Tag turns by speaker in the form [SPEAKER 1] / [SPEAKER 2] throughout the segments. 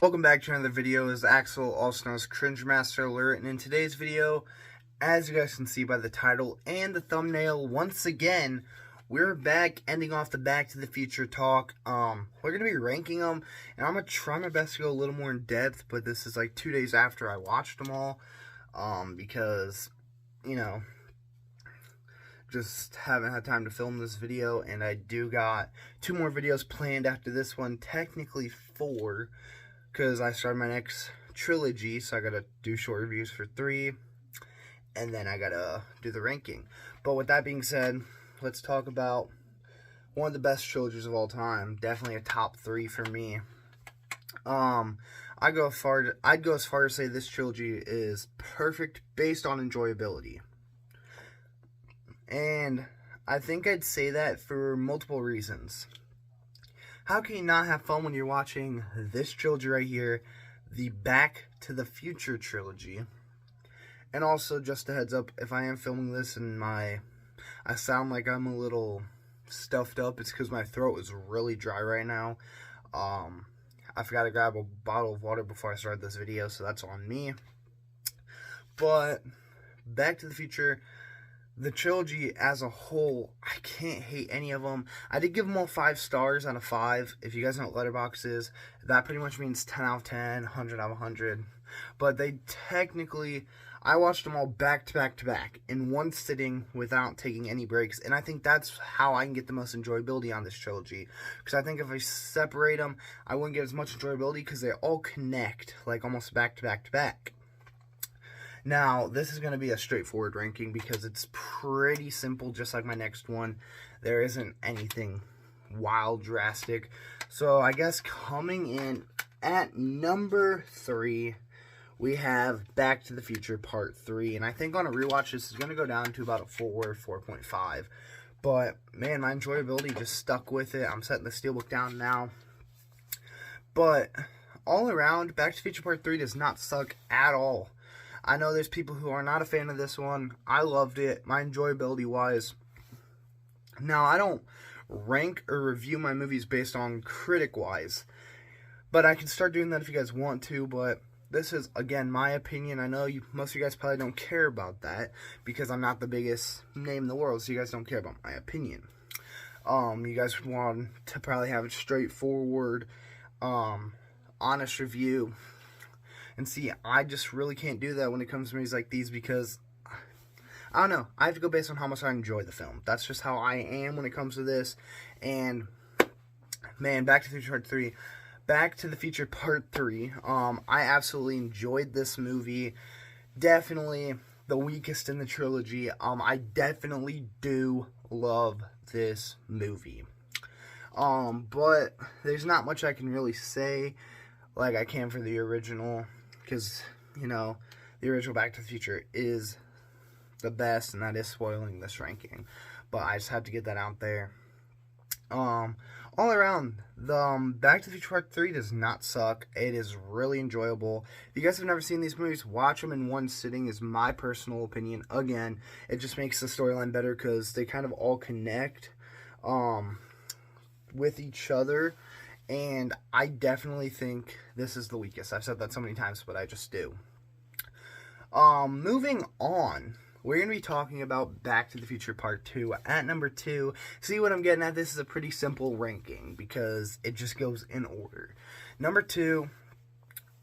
[SPEAKER 1] Welcome back to another video. This is Axel, also known as Cringe Master Alert, and in today's video, as you guys can see by the title and the thumbnail, once again, we're back, ending off the Back to the Future talk. We're going to be ranking them, and I'm going to try my best to go a little more in depth, but this is like 2 days after I watched them all, because, you know, just haven't had time to film this video, and I do got 2 more videos planned after this one, technically 4, because I started my next trilogy, so I gotta do short reviews for 3, and then I gotta do the ranking. But with that being said, let's talk about one of the best trilogies of all time. Definitely a top 3 for me. I'd go as far to say this trilogy is perfect based on enjoyability. And I think I'd say that for multiple reasons. How can you not have fun when you're watching this trilogy right here, the Back to the Future trilogy? And also, just a heads up, if I am filming this and I sound like I'm a little stuffed up, it's because my throat is really dry right now. I forgot to grab a bottle of water before I started this video, so that's on me. But Back to the Future, the trilogy as a whole, I can't hate any of them. I did give them all 5 stars out of 5. If you guys know what Letterboxd is, that pretty much means 10 out of 10, 100 out of 100. But they technically, I watched them all back to back to back in one sitting without taking any breaks. And I think that's how I can get the most enjoyability on this trilogy. Because I think if I separate them, I wouldn't get as much enjoyability because they all connect like almost back to back to back. Now, this is going to be a straightforward ranking because it's pretty simple, just like my next one. There isn't anything wild, drastic. So, I guess coming in at number 3, we have Back to the Future Part 3. And I think on a rewatch, this is going to go down to about a 4, 4.5. But, man, my enjoyability just stuck with it. I'm setting the steelbook down now. But, all around, Back to the Future Part 3 does not suck at all. I know there's people who are not a fan of this one. I loved it, my enjoyability wise. Now, I don't rank or review my movies based on critic wise, but I can start doing that if you guys want to. But this is, again, my opinion. I know most of you guys probably don't care about that because I'm not the biggest name in the world, so you guys don't care about my opinion. You guys want to probably have a straightforward, honest review. And see, I just really can't do that when it comes to movies like these because, I don't know, I have to go based on how much I enjoy the film. That's just how I am when it comes to this. And, man, Back to the Future Part 3. Back to the Future Part 3. I absolutely enjoyed this movie. Definitely the weakest in the trilogy. I definitely do love this movie. But there's not much I can really say like I can for the original. Because, you know, the original Back to the Future is the best, and that is spoiling this ranking. But I just had to get that out there. All around, the Back to the Future Part 3 does not suck. It is really enjoyable. If you guys have never seen these movies, watch them in one sitting is my personal opinion. Again, it just makes the storyline better because they kind of all connect with each other. And I definitely think this is the weakest. I've said that so many times, but I just do. Moving on, we're going to be talking about Back to the Future Part 2 at number 2. See what I'm getting at? This is a pretty simple ranking because it just goes in order. Number 2,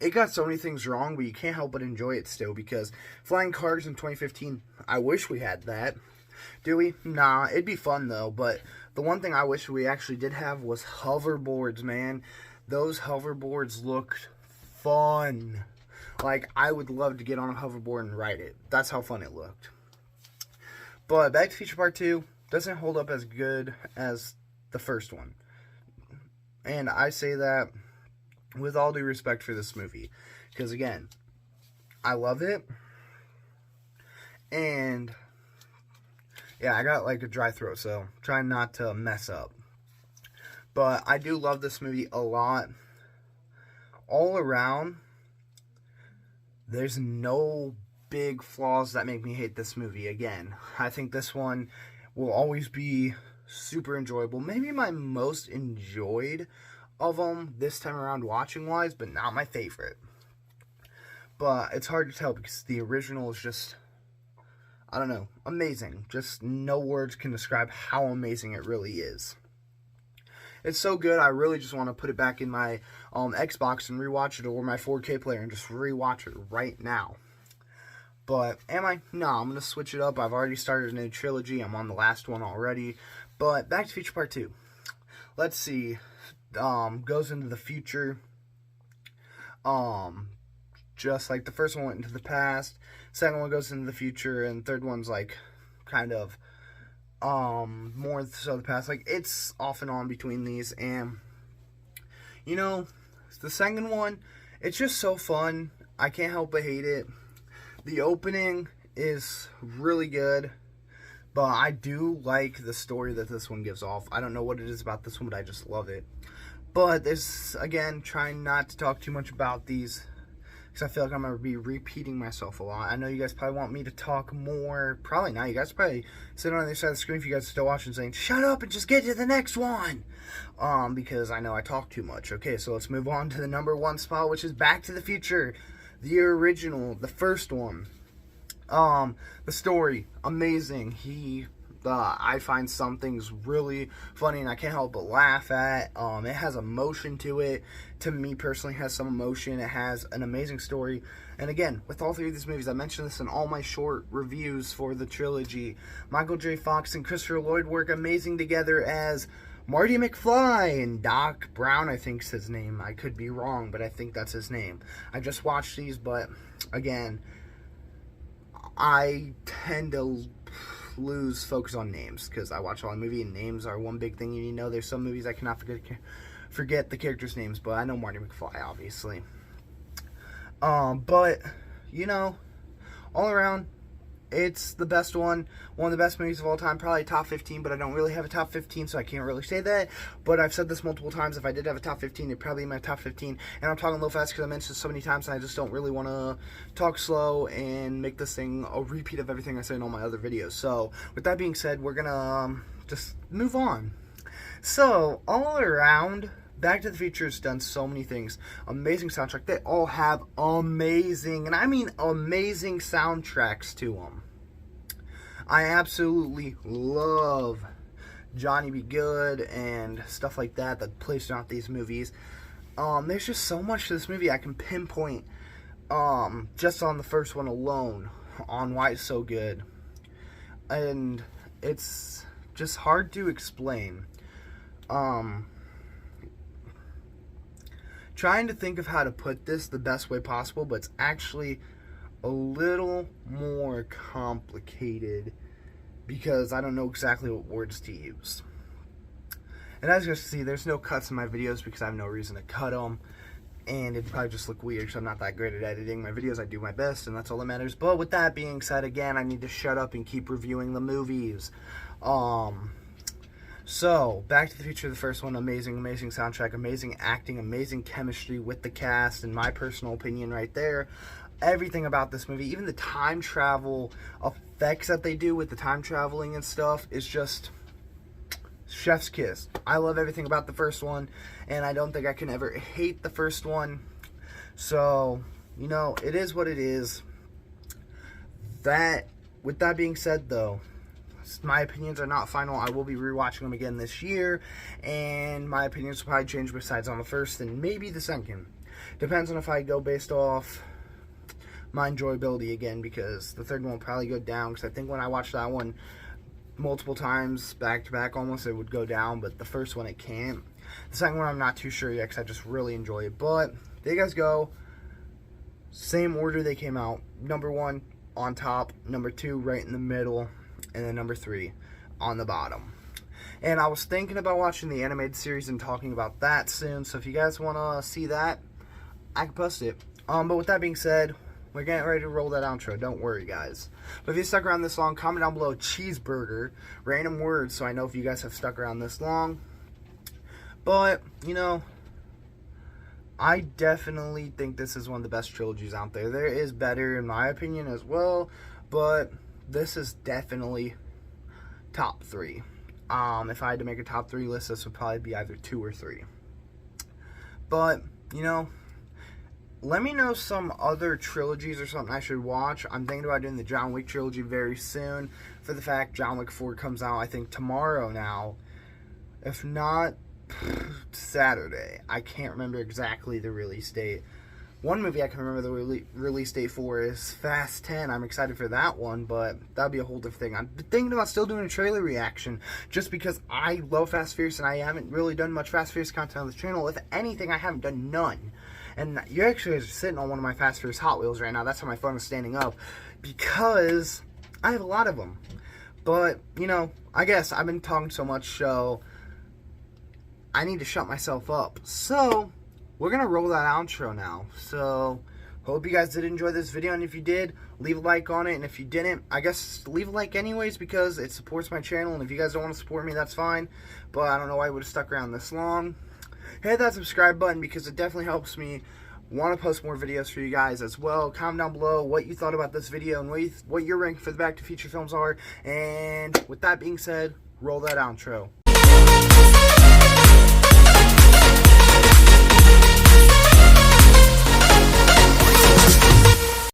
[SPEAKER 1] it got so many things wrong, but you can't help but enjoy it still because flying cars in 2015, I wish we had that. Do we? Nah, it'd be fun though, but the one thing I wish we actually did have was hoverboards, man. Those hoverboards looked fun. Like, I would love to get on a hoverboard and ride it. That's how fun it looked. But Back to the Future Part 2 doesn't hold up as good as the first one. And I say that with all due respect for this movie. Because, again, I love it. And yeah, I got like a dry throat, so try not to mess up. But I do love this movie a lot. All around, there's no big flaws that make me hate this movie. Again, I think this one will always be super enjoyable. Maybe my most enjoyed of them this time around watching wise, but not my favorite. But it's hard to tell because the original is just, I don't know, amazing. Just no words can describe how amazing it really is. It's so good, I really just want to put it back in my Xbox and rewatch it, or my 4K player and just rewatch it right now. But am I? No, I'm going to switch it up. I've already started a new trilogy. I'm on the last one already. But Back to the Future Part 2. Let's see. Goes into the future. Just like the first one went into the past. Second one goes into the future. And third one's like kind of more so the past. Like, it's off and on between these. And, you know, the second one, it's just so fun. I can't help but hate it. The opening is really good, but I do like the story that this one gives off. I don't know what it is about this one, but I just love it. But there's, again, trying not to talk too much about these, because I feel like I'm going to be repeating myself a lot. I know you guys probably want me to talk more. Probably not. You guys probably sit on the other side of the screen if you guys are still watching saying, shut up and just get to the next one. Because I know I talk too much. Okay, so let's move on to the number one spot, which is Back to the Future. The original, the first one. The story, amazing. I find some things really funny and I can't help but laugh at. It has emotion to it. To me personally, it has some emotion. It has an amazing story. And again, with all three of these movies, I mentioned this in all my short reviews for the trilogy. Michael J. Fox and Christopher Lloyd work amazing together as Marty McFly and Doc Brown, I think is his name. I could be wrong, but I think that's his name. I just watched these, but again, I tend to lose focus on names because I watch a lot of movies and names are one big thing you need to know. There's some movies I cannot forget the characters' names, but I know Marty McFly, obviously. But, you know, all around, it's the best one of the best movies of all time, probably top 15, but I don't really have a top 15, so I can't really say that, but I've said this multiple times. If I did have a top 15, it'd probably be my top 15, and I'm talking a little fast because I mentioned it so many times, and I just don't really want to talk slow and make this thing a repeat of everything I said in all my other videos. So, with that being said, we're gonna just move on. So, all around, Back to the Future has done so many things. Amazing soundtrack. They all have amazing, and I mean amazing soundtracks to them. I absolutely love Johnny B. Good and stuff like that plays throughout these movies. There's just so much to this movie I can pinpoint just on the first one alone on why it's so good. And it's just hard to explain. Trying to think of how to put this the best way possible, but it's actually a little more complicated because I don't know exactly what words to use. And as you can see, there's no cuts in my videos because I have no reason to cut them, and it'd probably just look weird because I'm not that great at editing my videos. I do my best, and that's all that matters. But with that being said, again, I need to shut up and keep reviewing the movies. So, Back to the Future, the first one, amazing soundtrack, amazing acting, amazing chemistry with the cast, in my personal opinion right there. Everything about this movie, even the time travel effects that they do with the time traveling and stuff, is just chef's kiss. I love everything about the first one, and I don't think I can ever hate the first one. So, you know, it is what it is. With that being said, though, my opinions are not final. I will be rewatching them again this year, and my opinions will probably change besides on the first and maybe the second. Depends on if I go based off my enjoyability again, because the third one will probably go down, because I think when I watched that one multiple times, back to back almost, it would go down, but the first one it can't. The second one I'm not too sure yet, because I just really enjoy it. But there you guys go. Same order they came out. Number 1 on top, number 2 right in the middle, and then number 3 on the bottom. And I was thinking about watching the animated series and talking about that soon, so if you guys want to see that, I can post it. But with that being said, we're getting ready to roll that outro. Don't worry, guys. But if you stuck around this long, comment down below cheeseburger. Random words, so I know if you guys have stuck around this long. But, you know, I definitely think this is one of the best trilogies out there. There is better, in my opinion, as well. But this is definitely top 3. If I had to make a top 3 list, this would probably be either 2 or 3. But, you know, let me know some other trilogies or something I should watch. I'm thinking about doing the John Wick trilogy very soon, for the fact John Wick 4 comes out, I think, tomorrow now. If not, Saturday. I can't remember exactly the release date. One movie I can remember the release date for is Fast 10. I'm excited for that one, but that'll be a whole different thing. I'm thinking about still doing a trailer reaction, just because I love Fast Furious, and I haven't really done much Fast Furious content on this channel. If anything, I haven't done none. And you actually are sitting on one of my Fast Furious Hot Wheels right now. That's how my phone is standing up, because I have a lot of them. But, you know, I guess I've been talking so much, so I need to shut myself up. So we're going to roll that outro now. So, hope you guys did enjoy this video, and if you did, leave a like on it, and if you didn't, I guess leave a like anyways, because it supports my channel, and if you guys don't want to support me, that's fine, but I don't know why I would have stuck around this long. Hit that subscribe button, because it definitely helps me want to post more videos for you guys as well. Comment down below what you thought about this video, and what your ranking for the Back to the Future films are, and with that being said, roll that outro.